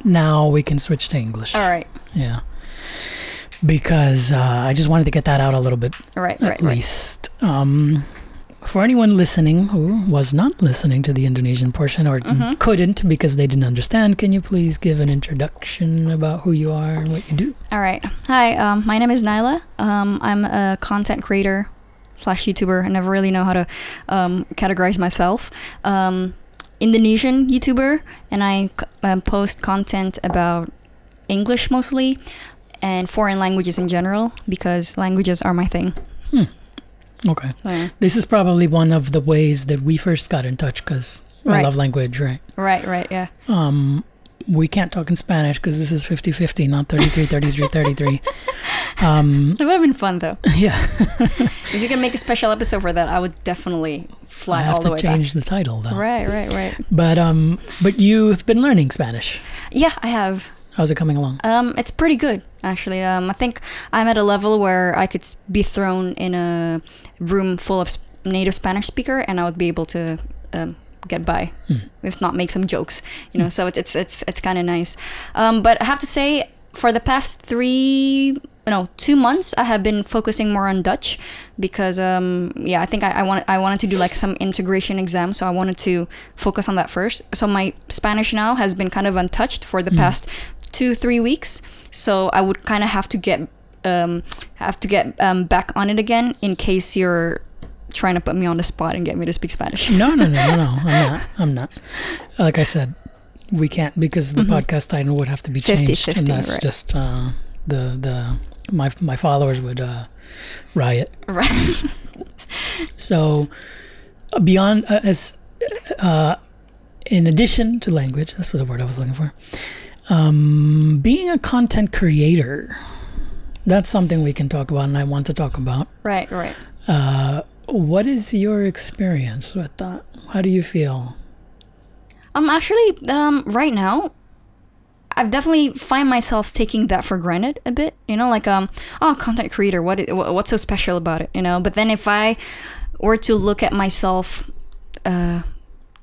Now we can switch to English. All right. Yeah. Because I just wanted to get that out a little bit. Right. At least. For anyone listening who was not listening to the Indonesian portion or couldn't because they didn't understand, can you please give an introduction about who you are and what you do? All right. Hi, my name is Naila. I'm a content creator / YouTuber. I never really know how to categorize myself. Indonesian YouTuber, and I post content about English mostly and foreign languages in general because languages are my thing. Okay. This is probably one of the ways that we first got in touch because I love language, right? Right, yeah. We can't talk in Spanish because this is 50-50, not 33-33-33. That would have been fun, though. Yeah. If you can make a special episode for that, I would definitely fly all the way back. I have to change the title, though. Right. But you've been learning Spanish. Yeah, I have. How's it coming along? It's pretty good, actually. I think I'm at a level where I could be thrown in a room full of native Spanish speaker, and I would be able to get by, if not make some jokes. So it's kind of nice. But I have to say, for the past 2 months, I have been focusing more on Dutch because I think I wanted to do like some integration exam, so I wanted to focus on that first. So my Spanish now has been kind of untouched for the past 2-3 weeks, so I would kind of have to get back on it again in case you're trying to put me on the spot and get me to speak Spanish. No. I'm not. Like I said, we can't because the podcast title would have to be changed, 50-50, and that's just my followers would riot. Right. So beyond in addition to language, that's the word I was looking for. Being a content creator, that's something we can talk about, and I want to talk about. Right. What is your experience with that? How do you feel? Actually, right now, I've definitely find myself taking that for granted a bit. Content creator. What's so special about it? But then if I were to look at myself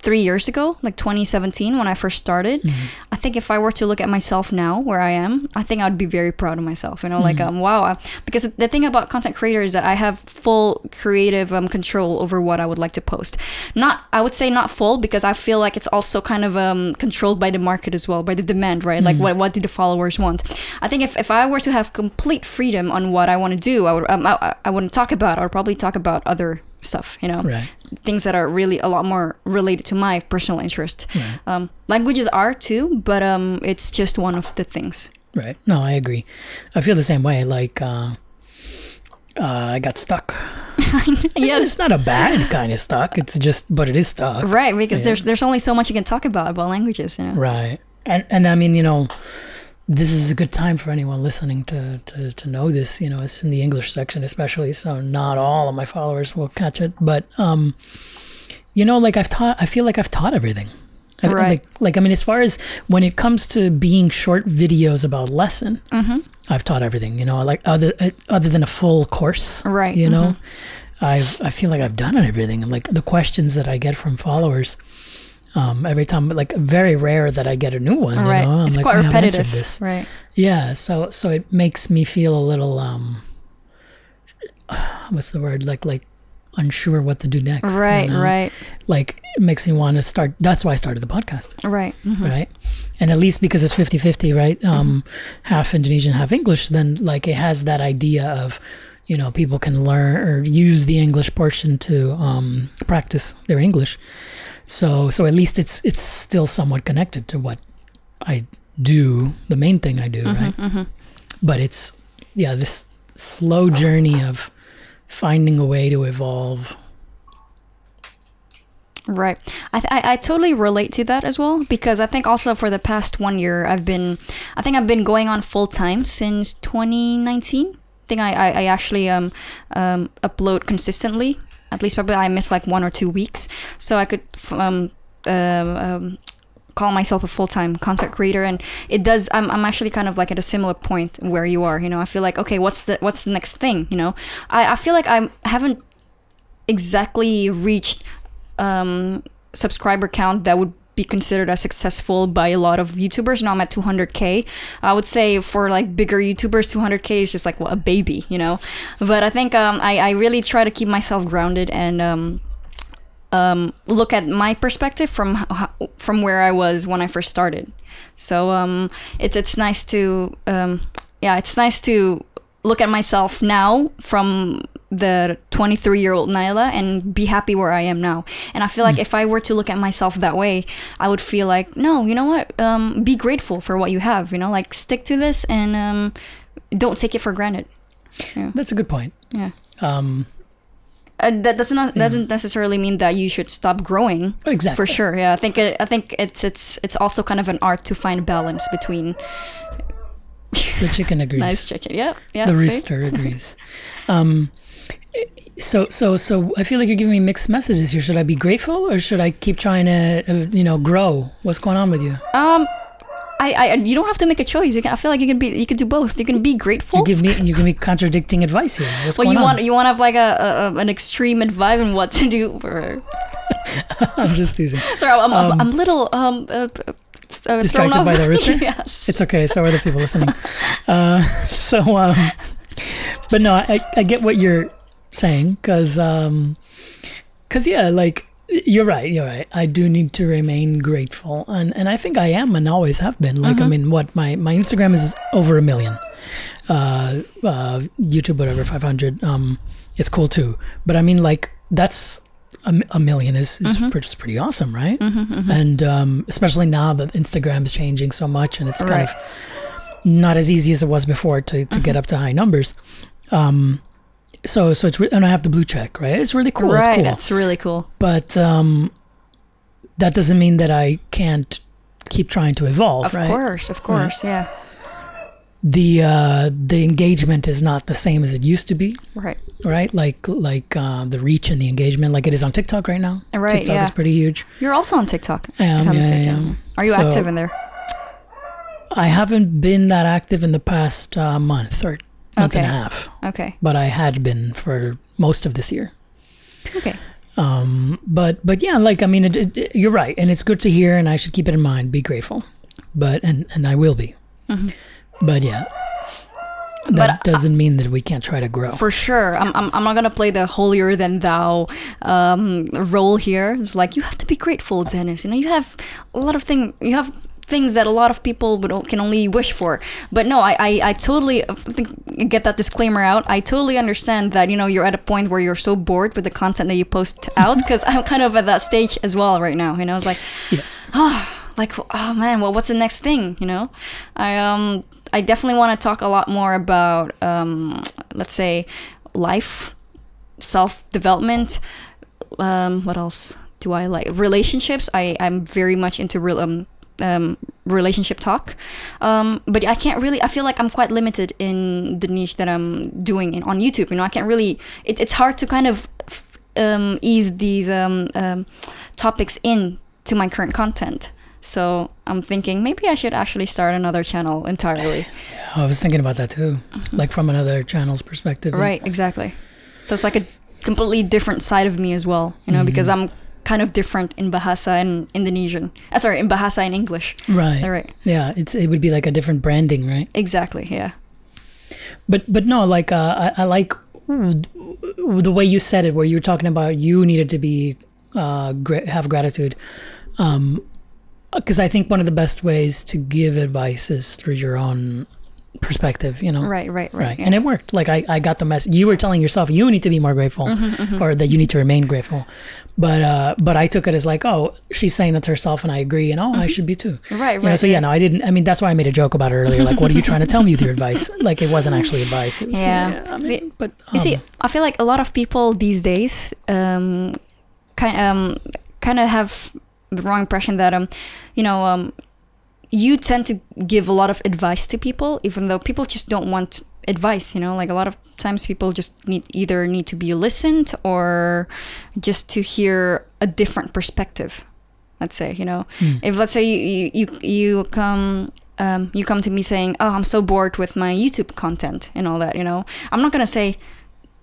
3 years ago, like 2017 when I first started, I think if I were to look at myself now where I am, I think I'd be very proud of myself. Wow. Because the thing about content creator is that I have full creative control over what I would like to post. I would say not full, because I feel like it's also kind of controlled by the market as well, by the demand, right? Like what do the followers want? I think if I were to have complete freedom on what I want to do, I wouldn't talk about. I would probably talk about other stuff, Right. Things that are really a lot more related to my personal interest. Right. Languages are too, but it's just one of the things. Right. No, I agree. I feel the same way. Like I got stuck. Yes. It's not a bad kind of stuck. It's just, but it is stuck. Right, because there's only so much you can talk about languages. Right. And I mean, this is a good time for anyone listening to know this. It's in the English section especially, so not all of my followers will catch it. But I feel like I've taught everything. Right. As far as when it comes to being short videos about lesson, I've taught everything. Other than a full course. Right. I feel like I've done everything. And like the questions that I get from followers. Every time, like very rare that I get a new one. Right, I'm it's like, quite repetitive. This. Right. Yeah, so it makes me feel a little what's the word? Like unsure what to do next. Right, right. Like it makes me want to start. That's why I started the podcast. Right. Right. And at least because it's 50-50, right? Half Indonesian, half English. Then like it has that idea of, people can learn or use the English portion to practice their English. So at least it's still somewhat connected to what I do, the main thing I do, right? But it's this slow journey of finding a way to evolve. Right. I totally relate to that as well, because I think also for the past 1 year I've been going on full time since 2019. I think I actually upload consistently. At least probably I miss like 1 or 2 weeks, so I could call myself a full-time content creator. And it does. I'm actually kind of like at a similar point where you are. I feel like, okay, what's the next thing? I feel like I haven't exactly reached subscriber count that would be considered as successful by a lot of YouTubers. Now I'm at 200K. I would say for like bigger YouTubers, 200K is just like a baby, you know. But I think I really try to keep myself grounded and look at my perspective from where I was when I first started. So it's nice to it's nice to look at myself now from the 23-year-old Naila and be happy where I am now. And I feel like if I were to look at myself that way, I would feel like, no, you know what? Be grateful for what you have, you know, like stick to this and don't take it for granted. Yeah. That's a good point. Yeah. That doesn't necessarily mean that you should stop growing. Exactly. For sure. Yeah. I think it's also kind of an art to find balance between. The chicken agrees. Nice chicken. Yeah. Yeah. The rooster agrees. So I feel like you're giving me mixed messages here. Should I be grateful or should I keep trying to, grow? What's going on with you? You don't have to make a choice. I feel like you could do both. You can be grateful. You give me contradicting advice here. What's going on? You want to have like an extreme advice on what to do for. I'm just teasing. Sorry, I'm a little distracted by the rooster. Yes, it's okay. So are the people listening. But no, I get what you're saying because yeah, like you're right. I do need to remain grateful, and I think I am and always have been. Like I mean, what my Instagram is over 1 million, YouTube whatever 500. It's cool too, but I mean like that's. A million is pretty awesome, right? And especially now that Instagram is changing so much and it's kind of not as easy as it was before to get up to high numbers. So it's and I have the blue check, right? It's really cool. Right, it's cool. That's really cool. But that doesn't mean that I can't keep trying to evolve, right? Of course, right? Yeah. The engagement is not the same as it used to be, right? Like the reach and the engagement, like it is on TikTok right now. Right, TikTok is pretty huge. You're also on TikTok. I am. Are you active in there? I haven't been that active in the past month or month and a half. Okay. But I had been for most of this year. Okay. But yeah, like I mean, you're right, and it's good to hear, and I should keep it in mind. Be grateful, and I will be. But yeah, that doesn't mean that we can't try to grow. For sure. I'm not gonna play the holier than thou role here. It's like you have to be grateful, Dennis. You know, you have a lot of things that a lot of people can only wish for. But no, I totally get that disclaimer out. I totally understand that, you know, you're at a point where you're so bored with the content that you post out, because I'm kind of at that stage as well right now. You know, it's like, oh man, well, what's the next thing? You know, I definitely want to talk a lot more about, let's say, life, self-development. What else do I like? Relationships. I'm very much into relationship talk. But I can't really, I feel like I'm quite limited in the niche that I'm doing on YouTube. You know, I can't really, it's hard to kind of ease these topics in to my current content. So I'm thinking maybe I should actually start another channel entirely. Yeah, I was thinking about that too, like from another channel's perspective. Right, exactly. So it's like a completely different side of me as well, you know, because I'm kind of different in Bahasa and Indonesian. In Bahasa and English. Right. Right. Yeah, it would be like a different branding, right? Exactly, yeah. But no, like I like the way you said it, where you were talking about you needed to be have gratitude. Because I think one of the best ways to give advice is through your own perspective, you know? Right. Yeah. And it worked. Like I got the message. You were telling yourself you need to be more grateful, or that you need to remain grateful. But I took it as like, oh, she's saying that to herself, and I agree, and I should be too. Right. You know, so yeah, no, I didn't. I mean, that's why I made a joke about it earlier. Like, what are you trying to tell me with your advice? Like, it wasn't actually advice. It was, I mean, you see, I feel like a lot of people these days kind of have the wrong impression that you tend to give a lot of advice to people, even though people just don't want advice, you know, like a lot of times people just need to be listened or just to hear a different perspective. Let's say, you know, if let's say you come to me saying, oh, I'm so bored with my YouTube content and all that, you know, I'm not gonna say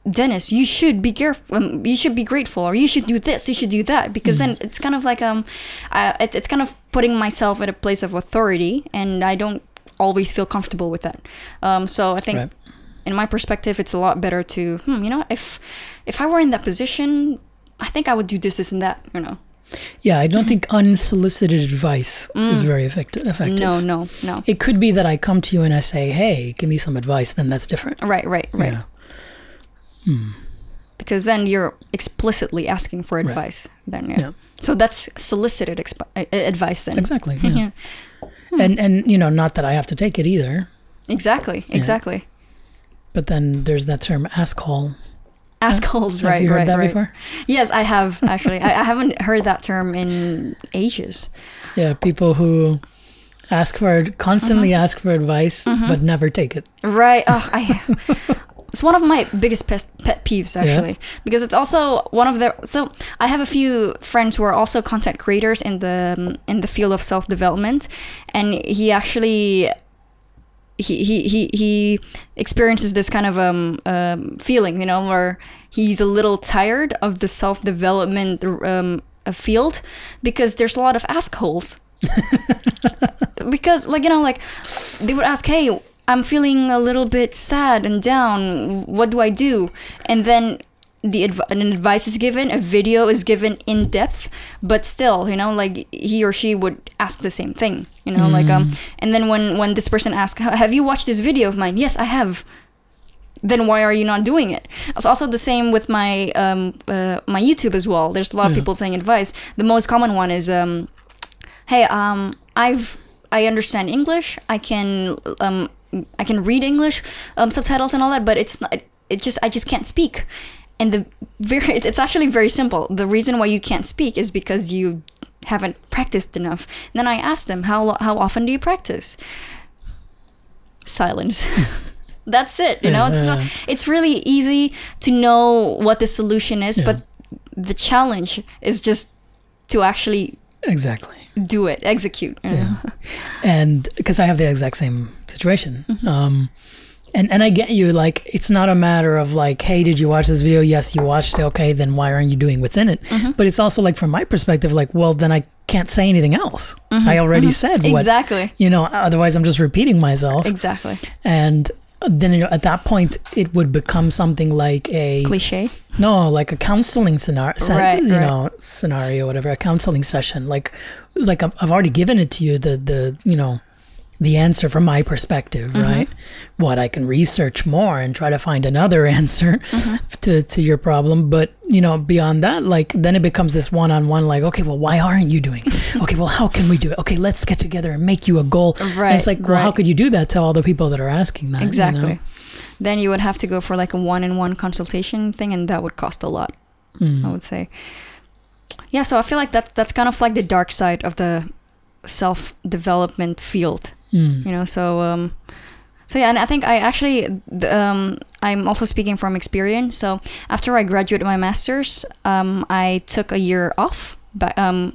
Dennis, you should be careful. You should be grateful, or you should do this. You should do that, because then it's kind of like it's kind of putting myself at a place of authority, and I don't always feel comfortable with that. So I think, in my perspective, it's a lot better to, if I were in that position, I think I would do this and that. Yeah, I don't think unsolicited advice is very effective. No. It could be that I come to you and I say, hey, give me some advice, then that's different. Right. Yeah. Because then you're explicitly asking for advice. Then so that's solicited advice then. Exactly. Yeah. And not that I have to take it either. Exactly. But then there's that term asshole. Assholes, right? Have you heard that before? Yes, I have actually. I haven't heard that term in ages. Yeah, people who constantly ask for advice, but never take it. Right. It's one of my biggest pet peeves, actually, because it's also one of the. So I have a few friends who are also content creators in the field of self-development, and he actually. He experiences this kind of feeling, where he's a little tired of the self-development field, because there's a lot of assholes. Because they would ask, hey, I'm feeling a little bit sad and down, what do I do? And then an advice is given, a video is given in depth, but still, he or she would ask the same thing, and then when this person asks, have you watched this video of mine? Yes, I have. Then why are you not doing it? It's also the same with my my YouTube as well. There's a lot of people saying advice. The most common one is, hey, I understand English. I can read English subtitles and all that, but I just can't speak. And it's actually very simple. The reason why you can't speak is because you haven't practiced enough. And then I asked them, how often do you practice? Silence. That's it. It's really easy to know what the solution is, but the challenge is just to actually do it, execute. And because I have the exact same situation. And I get you, it's not a matter of hey, did you watch this video? Yes, you watched it. Okay, then why aren't you doing what's in it? But it's also from my perspective, well, then I can't say anything else. I already said what. Exactly. Otherwise I'm just repeating myself. Exactly. And then, at that point, it would become something like a... Cliche? No, like a counseling scenario, Scenario, whatever, a counseling session. I've already given it to you, the answer from my perspective, right? What I can research more and try to find another answer to your problem. But, beyond that, then it becomes this one-on-one, okay, well, why aren't you doing it? Okay, well, how can we do it? Okay, let's get together and make you a goal. Right. And it's well, how could you do that to all the people that are asking that? Exactly. Then you would have to go for a one-on-one consultation thing, and that would cost a lot, I would say. Yeah, so I feel like that's kind of the dark side of the self-development field. So yeah, and I think I actually I'm also speaking from experience. So after I graduated my master's, I took a year off.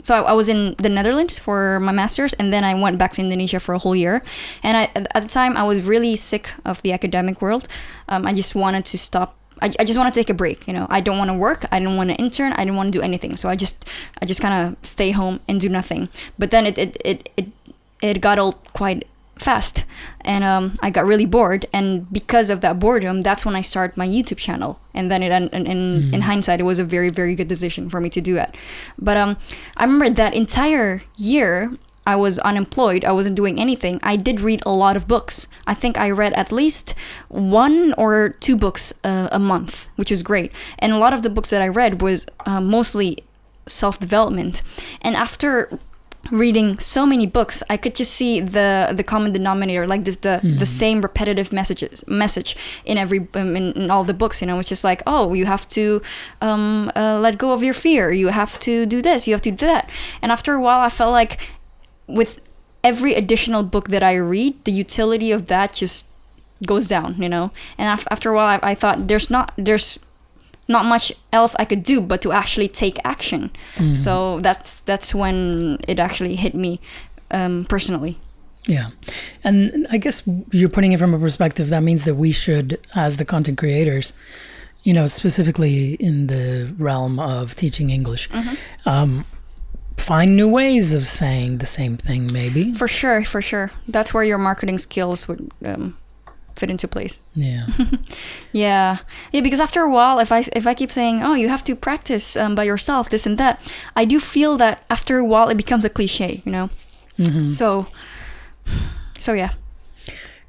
So I was in the Netherlands for my master's, and then I went back to Indonesia for a whole year. And at the time, I was really sick of the academic world. I just wanted to stop. I just want to take a break. I don't want to work. I don't want to intern. I didn't want to do anything. So I just kind of stay home and do nothing. But then it got old quite fast, and I got really bored, and because of that boredom, that's when I started my YouTube channel. And then in hindsight, it was a very, very good decision for me to do that. But I remember that entire year I was unemployed. I wasn't doing anything. I did read a lot of books. I think I read at least 1 or 2 books a month, which was great. And a lot of the books that I read was mostly self-development. And after reading so many books, I could just see the common denominator, the same repetitive message in every in all the books. It's just you have to let go of your fear, you have to do this, you have to do that. And after a while, I felt like with every additional book that I read, the utility of that just goes down, And after a while, I thought there's not much else I could do but to actually take action. So that's when it actually hit me personally. Yeah. And I guess you're putting it from a perspective that means that we should, as the content creators, you know, specifically in the realm of teaching English, find new ways of saying the same thing, maybe. For sure, for sure. That's where your marketing skills would fit into place. Yeah. Yeah, because after a while, if I keep saying, oh, you have to practice by yourself, this and that, I do feel that after a while it becomes a cliche, you know. So yeah.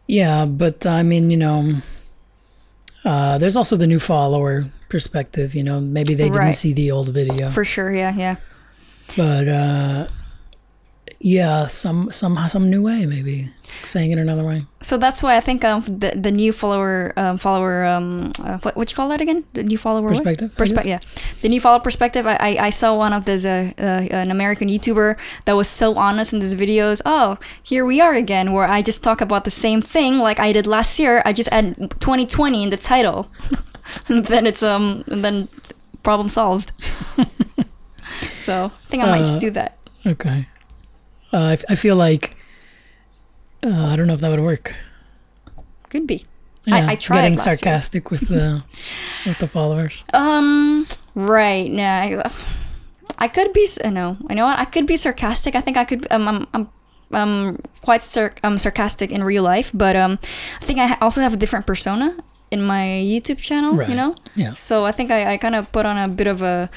Yeah, but I mean, you know, there's also the new follower perspective, you know, maybe they didn't see the old video. For sure, yeah. But yeah, some new way, maybe saying it another way. So that's why I think the new follower what you call that again? The new follower perspective. Yeah, the new follower perspective. I saw one of this an American YouTuber that was so honest in his videos. Oh, here we are again, where I just talk about the same thing like I did last year. I just add 2020 in the title, and then it's and then problem solved. So I think I might just do that. Okay. I feel like I don't know if that would work. Could be. Yeah, I tried getting last sarcastic year. with the followers. Right. Nah. I could be. No. I know what. I could be sarcastic. I think I could. I'm quite sarcastic in real life, but I think I also have a different persona in my YouTube channel. Right. You know. Yeah. So I think I kind of put on a bit of a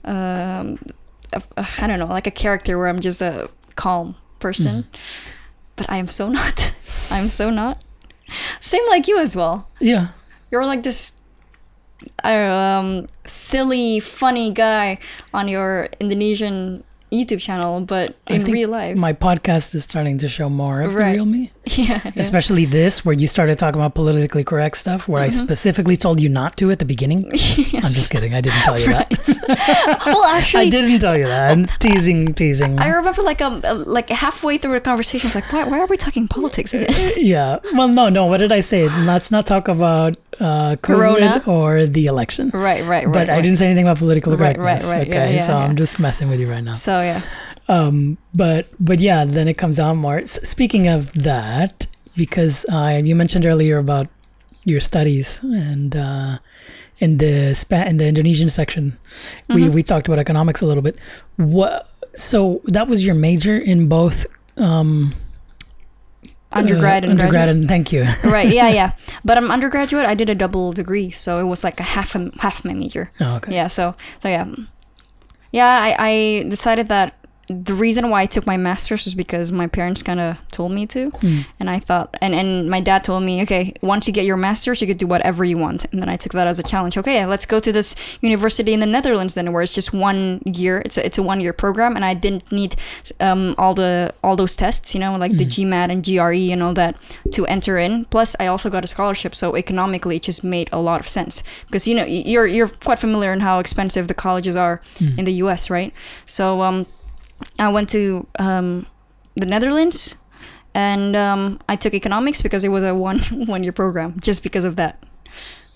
I don't know, like a character where I'm just a calm person, but I am so not. I'm so not. Same like you as well. Yeah. You're like this silly, funny guy on your Indonesian YouTube channel, but in real life. My podcast is starting to show more of the real me. Yeah. Especially this, where you started talking about politically correct stuff, where I specifically told you not to at the beginning. Yes. I'm just kidding. I didn't tell you that. Well, actually, I didn't tell you that. I'm teasing. I remember like halfway through the conversation, it's like, why are we talking politics again? Yeah. Well, no. What did I say? Let's not talk about COVID Corona or the election. Right. But I didn't say anything about political correctness. Right. Okay, Yeah, so I'm just messing with you right now. So yeah. But yeah, then it comes down more. Speaking of that, because you mentioned earlier about your studies and in the Indonesian section, we talked about economics a little bit. So that was your major in both undergrad and and thank you. Right, yeah. But I'm undergraduate. I did a double degree, so it was like a half my major. Oh, okay. Yeah, so yeah. Yeah, I decided that the reason why I took my master's was because my parents kind of told me to. And I thought, and my dad told me, okay, once you get your master's, you could do whatever you want. And then I took that as a challenge. Okay, let's go to this university in the Netherlands then, where it's just 1 year. It's a 1 year program, and I didn't need all those tests, you know, like the GMAT and GRE and all that to enter in. Plus, I also got a scholarship, so economically, it just made a lot of sense because, you know, you're quite familiar in how expensive the colleges are in the US, right? So I went to the Netherlands, and I took economics because it was a one year program, just because of that.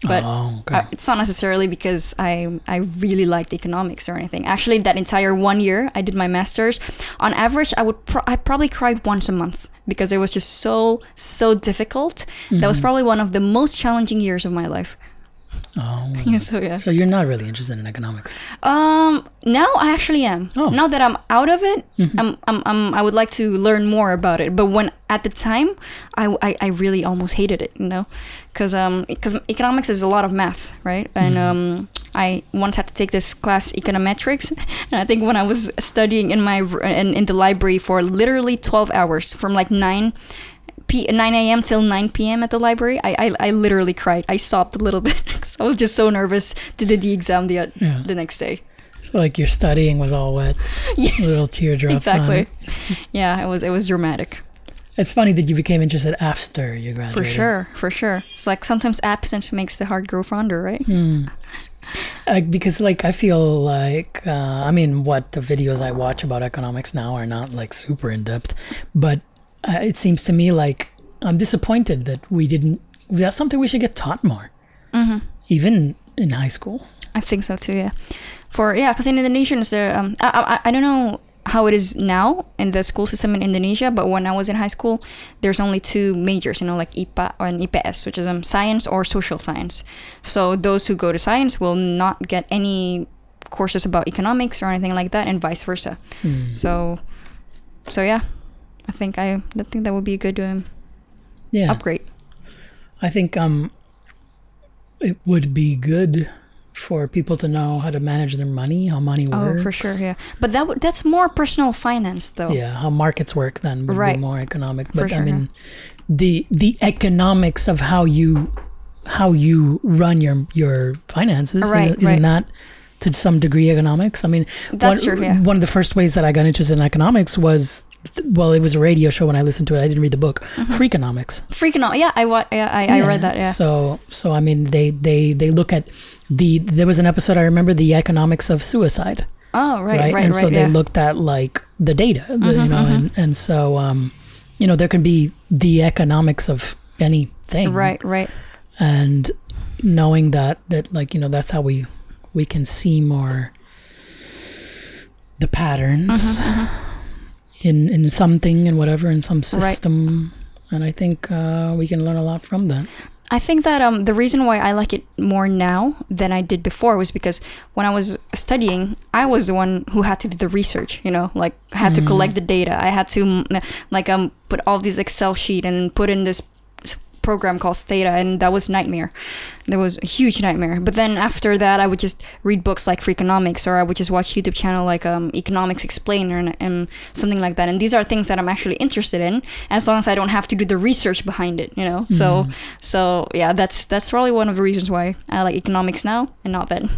But it's not necessarily because I really liked economics or anything. Actually, that entire 1 year I did my master's, on average, I probably cried once a month because it was just so difficult. That was probably one of the most challenging years of my life. Oh. Yeah. So you're not really interested in economics? Now I actually am. Oh. Now that I'm out of it, I would like to learn more about it. But when at the time, I really almost hated it, you know, because economics is a lot of math, right? And I once had to take this class, econometrics, and I think when I was studying in the library for literally 12 hours, from like 9 a.m. till 9 p.m. at the library, I literally cried. I sobbed a little bit because I was just so nervous to do the exam the next day. So like your studying was all wet. Yes. Little teardrops. Exactly. Yeah, it was dramatic. It's funny that you became interested after you graduated. For sure. It's like sometimes absence makes the heart grow fonder, right? Because like I feel like I mean, what the videos I watch about economics now are not like super in depth, but it seems to me like I'm disappointed that that's something we should get taught more, even in high school. I think so too, yeah. Because in Indonesian, I don't know how it is now in the school system in Indonesia. But when I was in high school, there's only two majors, like IPA and IPS, which is science or social science. So those who go to science will not get any courses about economics or anything like that, and vice versa. So yeah, I think that would be a good upgrade. I think it would be good for people to know how to manage their money, how money works. Oh, for sure, yeah. But that's more personal finance, though. Yeah, how markets work then would be more economic. But sure, I mean, the economics of how you run your finances isn't that to some degree economics? I mean, that's true. Yeah. One of the first ways that I got interested in economics was, well, it was a radio show when I listened to it. I didn't read the book. Freakonomics. Yeah, I read that. Yeah. So I mean, they look at there was an episode I remember, the economics of suicide. Oh, right. And so they looked at like the data, and so there can be the economics of anything. Right. And knowing that like that's how we can see more the patterns. In something and whatever, in some system, and I think we can learn a lot from that. I think that the reason why I like it more now than I did before was because when I was studying, I was the one who had to do the research, like had to collect the data. I had to put all these Excel sheet and put in this program called Stata, and that was nightmare. That was a huge nightmare. But then after that, I would just read books like Freakonomics, or I would just watch YouTube channel like Economics Explainer and something like that. And these are things that I'm actually interested in, as long as I don't have to do the research behind it, So yeah, that's probably one of the reasons why I like economics now and not then.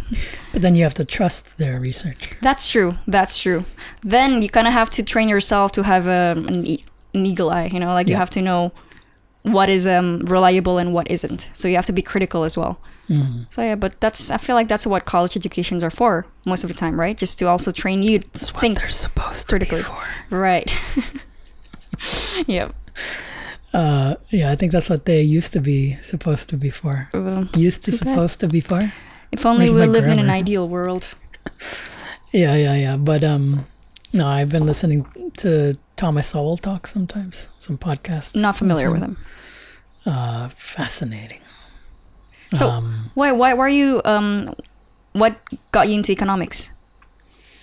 But then you have to trust their research. That's true. Then you kind of have to train yourself to have an eagle eye, you have to know what is reliable and what isn't. So you have to be critical as well. So yeah, but I feel like that's what college educations are for most of the time, right? Just to also train you to think they're supposed critically. To be for. Right. Yep. Yeah, I think that's what they used to be supposed to be for. Supposed to be for. If only we lived in an ideal world. Yeah. But no, I've been listening to Thomas Sowell talk sometimes, some podcasts. Not familiar with him. Fascinating. So why are you what got you into economics?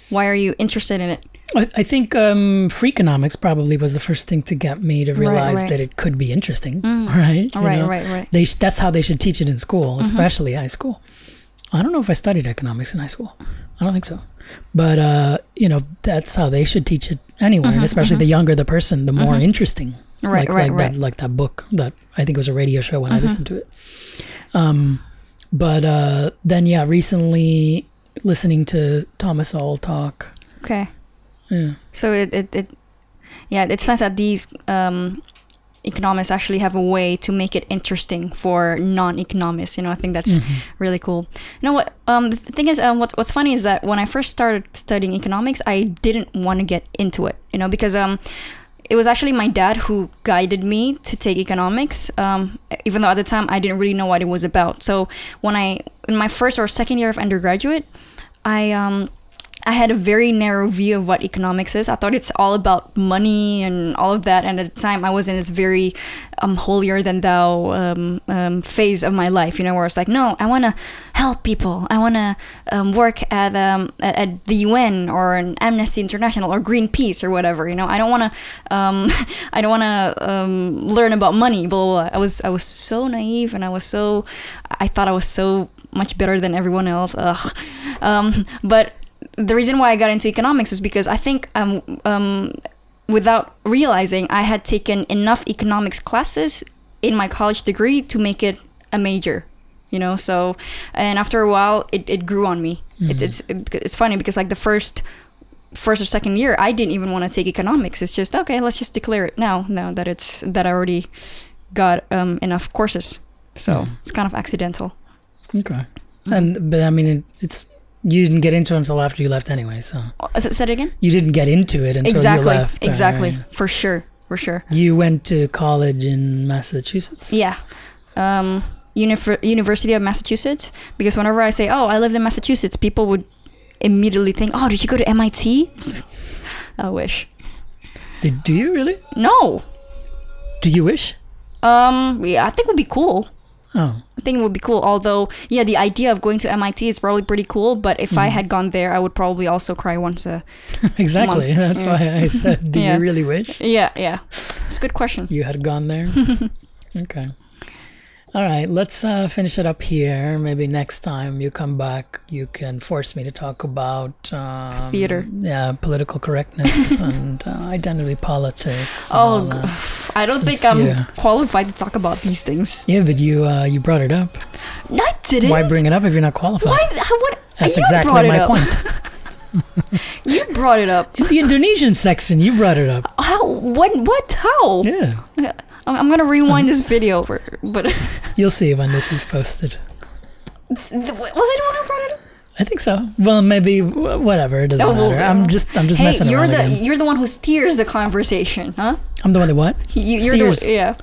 Why are you interested in it? I think Freakonomics probably was the first thing to get me to realize that it could be interesting, right? Right. That's how they should teach it in school, especially high school. I don't know if I studied economics in high school. I don't think so. But, that's how they should teach it anyway. And especially the younger the person, the more interesting. Right. Like that book that I think it was a radio show when I listened to it. But then, recently listening to Thomas Sowell talk. Okay. Yeah. So it's nice that these economists actually have a way to make it interesting for non-economists. I think that's really cool. You know what? The thing is, what's funny is that when I first started studying economics, I didn't want to get into it. Because it was actually my dad who guided me to take economics. Even though at the time I didn't really know what it was about. So in my first or second year of undergraduate, I had a very narrow view of what economics is. I thought it's all about money and all of that. And at the time, I was in this very holier than thou phase of my life, where it's like, no, I want to help people. I want to work at the UN or an Amnesty International or Greenpeace or whatever. I don't want to learn about money. Blah, blah, blah. I was so naive, and I thought I was so much better than everyone else. But the reason why I got into economics was because I think without realizing, I had taken enough economics classes in my college degree to make it a major, so, and after a while it grew on me. It's funny because like the first or second year I didn't even want to take economics. It's just, okay, let's just declare it now that I already got enough courses, so it's kind of accidental. Okay. But I mean it's you didn't get into it until after you left anyway, so. Say it again? You didn't get into it until you left. Exactly. Right. For sure. You went to college in Massachusetts? Yeah. University of Massachusetts. Because whenever I say, I lived in Massachusetts, people would immediately think, did you go to MIT? I wish. Do you really? No. Do you wish? Yeah, I think it would be cool. Oh. I think it would be cool. Although, yeah, the idea of going to MIT is probably pretty cool. But if I had gone there, I would probably also cry once a Exactly. month. That's why I said, do Yeah. you really wish Yeah. It's a good question. you had gone there? Okay. All right. Let's finish it up here. Maybe next time you come back, you can force me to talk about Theater. Yeah, political correctness and identity politics. and Oh, all that. I don't think Since I'm qualified to talk about these things. Yeah, but you brought it up. No, I didn't. Why bring it up if you're not qualified? Why? What? That's you exactly brought it my up. point. You brought it up. In the Indonesian section, you brought it up. How? What? How? Yeah. I'm gonna rewind this video, but You'll see when this is posted. was I the one who brought it up? I think so. Well, maybe whatever. It doesn't Oh, well, matter. I'm just Hey, messing you're around the again. you're the one who steers the conversation, huh? I'm the one that what? You're Steers. the yeah.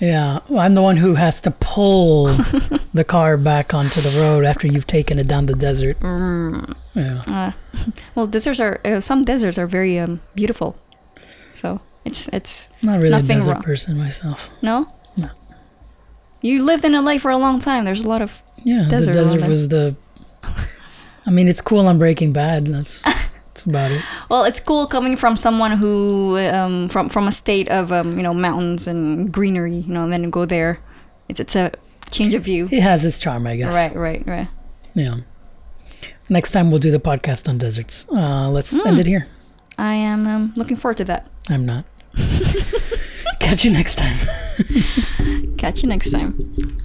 Yeah, well, I'm the one who has to pull the car back onto the road after you've taken it down the desert. Yeah. Well, deserts are some deserts are very beautiful, so it's Not really a nothing desert wrong. person myself. No. No. You lived in LA for a long time. There's a lot of Yeah, Desert the around desert there. was the... I mean, it's cool on Breaking Bad. That's about it. well, it's cool coming from someone who from a state of mountains and greenery, and then go there. It's a change of view. It has its charm, I guess. Right. Yeah. Next time we'll do the podcast on deserts. Let's end it here. I am looking forward to that. I'm not. Catch you next time. Catch you next time.